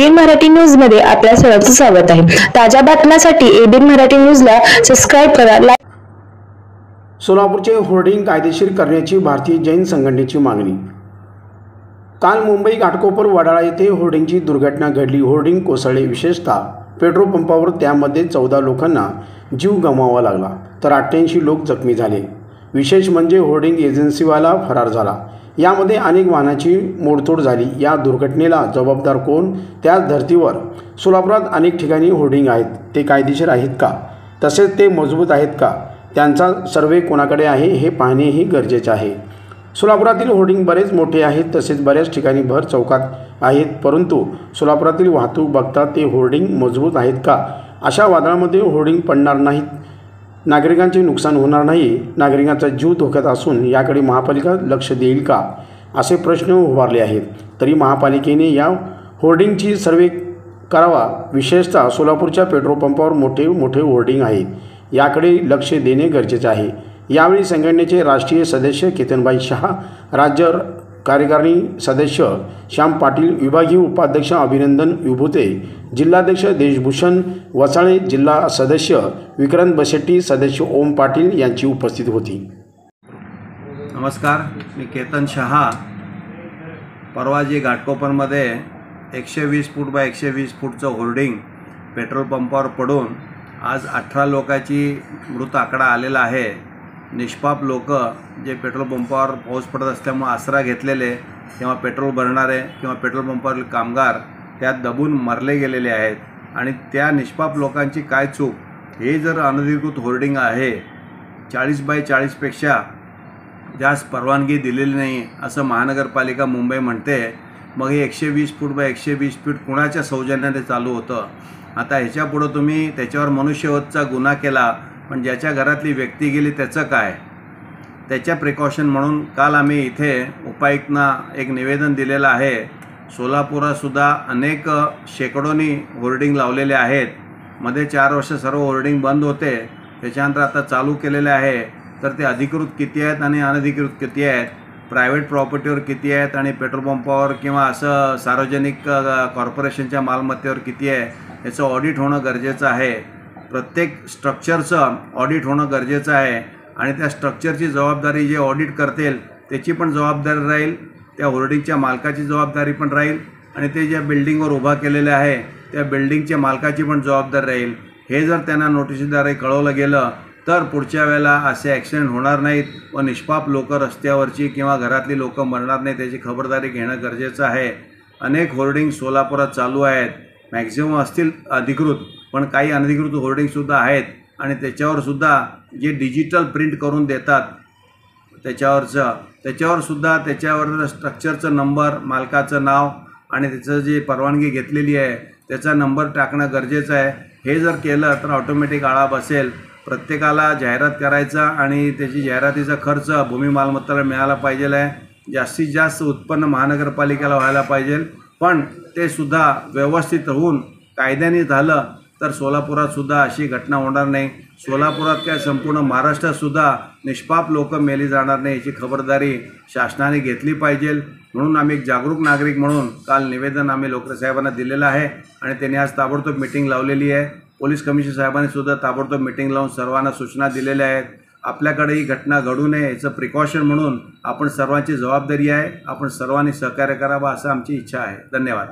ABN Marathi news मध्ये आपल्या सर्वांचं स्वागत आहे। ताज्या बातम्यांसाठी एबीएन मराठी न्यूजला सबस्क्राइब करा। सोलापूरचे होर्डिंग कायदेशीर करण्याची भारतीय जैन संघटनेची मागणी। काल मुंबई घाटकोपर वडाळा येथे होर्डिंगची दुर्घटना घडली। होर्डिंग कोसळले, विशेषतः पेट्रोल पंपावर। त्यामध्ये 14 लोकांना जीव गमवावा लागला तर 88 लोक जखमी झाले। विशेष म्हणजे होर्डिंग एजन्सीवाला फरार झाला। यामध्ये अनेक वाहनांची मोडतोड झाली। या दुर्घटनेला जबाबदार कोण? त्याच धर्तीवर सोलापुरात अनेक ठिकाणी होर्डिंग आहेत, ते कायदेशीर आहेत का? तसेच ते मजबूत आहेत का? त्यांचा सर्वे कोणाकडे आहे हे पाहणेही गरजेचे आहे। सोलापुरातील होर्डिंग बरेच मोठे आहेत, तसेच बऱ्याच ठिकाणी भर चौकात आहेत, परंतु सोलापुरातील वाहतूक बघता ते होर्डिंग मजबूत आहेत का? अशा वादळामध्ये होर्डिंग पडणार नाहीत, नागरिकांचे नुकसान होणार नाही, नागरिकांचा जीव धोक्यात असून याकडे महापालिका लक्ष देईल का, असे प्रश्न उभारले आहेत। तरी महापालिकेने या होर्डिंगची सर्वे करावा। विशेषतः सोलापूरच्या पेट्रोल पंपावर मोठे मोठे होर्डिंग आहेत, याकडे लक्ष देणे गरजेचे आहे। यावेळी संघटनेचे राष्ट्रीय सदस्य केतनभाई शहा, राज्य कार्यकारिणी सदस्य श्याम पाटील, विभागीय उपाध्यक्ष अभिनंदन विभूते, जिल्हाध्यक्ष देशभूषण वसाळे, जिल्हा सदस्य विक्रांत बशेट्टी, सदस्य ओम पाटील यांची उपस्थिती होती। नमस्कार, मी केतन शहा। परवा जी घाटकोपरमध्ये 120 फूट बाय 120 फूटचं होर्डिंग पेट्रोल पंपावर पडून आज 18 लोकांची मृत आकडा आलेला आहे। निष्पाप लोक जे पेट्रोल पंपावर पाऊस पडत असल्यामुळे आसरा घेतलेले किंवा पेट्रोल भरणारे किंवा पेट्रोल पंपावरील कामगार त्यात दबून मरले गेलेले आहेत। आणि त्या निष्पाप लोकांची काय चूक? हे जर अनधिकृत होर्डिंग आहे, 40 बाय 40पेक्षा जास्त परवानगी दिलेली नाही असं महानगरपालिका मुंबई म्हणते, मग हे 120 फूट बाय 120 फूट कुणाच्या सौजन्याने चालू होतं? आता ह्याच्यापुढं तुम्ही त्याच्यावर मनुष्यवधचा गुन्हा केला, पण ज्याच्या घरातली व्यक्ती गेली त्याचं काय? त्याच्या प्रिकॉशन म्हणून काल आम्ही इथे उपायुक्तांना एक निवेदन दिलेलं आहे। सोलापुरातसुद्धा अनेक शेकडोनी होर्डिंग लावलेले आहेत। मध्ये 4 वर्ष सर्व होर्डिंग बंद होते, त्याच्यानंतर आता चालू केलेले आहे। तर ते अधिकृत किती आहेत आणि अनधिकृत किती आहेत, प्रायव्हेट प्रॉपर्टीवर किती आहेत आणि पेट्रोल पंपावर किंवा असं सार्वजनिक कॉर्पोरेशनच्या मालमत्तेवर किती आहे, याचं ऑडिट होणं गरजेचं आहे। प्रत्येक स्ट्रक्चरचं ऑडिट होणं गरजेचं आहे आणि त्या स्ट्रक्चरची जबाबदारी जे ऑडिट करतील त्याची पण जबाबदारी राहील, त्या होर्डिंगच्या मालकाची जबाबदारी पण राहील आणि ते ज्या बिल्डिंगवर उभा केलेले आहे त्या बिल्डिंगच्या मालकाची पण जबाबदारी राहील। हे जर त्यांना नोटिसीद्वारे कळवलं गेलं तर पुढच्या वेळेला असे ॲक्सिडेंट होणार नाहीत व निष्पाप लोक रस्त्यावरची किंवा घरातली लोक मरणार नाहीत, त्याची खबरदारी घेणं गरजेचं आहे। अनेक होर्डिंग सोलापुरात चालू आहेत, मॅक्झिमम असतील अधिकृत, पण काही अनधिकृत होर्डिंगसुद्धा आहेत आणि त्याच्यावरसुद्धा जे डिजिटल प्रिंट करून देतात त्याच्यावरसुद्धा त्याच्यावर स्ट्रक्चरचं नंबर, मालकाचं नाव आणि त्याचं जे परवानगी घेतलेली आहे त्याचा नंबर टाकणं गरजेचं आहे। हे जर केलं तर ऑटोमॅटिक आळा बसेल। प्रत्येकाला जाहिरात करायचा आणि त्याची जाहिरातीचा खर्च भूमी मालमत्तेला मिळाला पाहिजे आहे। जास्तीत जास्त उत्पन्न महानगरपालिकेला व्हायला पाहिजे, पण ते सुद्धा व्यवस्थित होऊन कायद्याने झालं तर सोलापुरातसुद्धा अशी घटना होणार नाही। सोलापुरात काय संपूर्ण महाराष्ट्रातसुद्धा निष्पाप लोक मेली जाणार नाही, याची खबरदारी शासनाने घेतली पाहिजे। म्हणून आम्ही एक जागरूक नागरिक म्हणून काल निवेदन आम्ही लोकसाहेबांना दिलेलं आहे आणि त्यांनी आज ताबडतोब मीटिंग लावलेली आहे। पोलीस कमिशनर साहेबांनी सुद्धा ताबडतोब मीटिंग लावून सर्वांना सूचना दिलेल्या आहेत। आपल्याकडे ही घटना घडू नये याचं प्रिकॉशन म्हणून आपण सर्वांची जबाबदारी आहे, आपण सर्वांनी सहकार्य करावं असं आमची इच्छा आहे। धन्यवाद।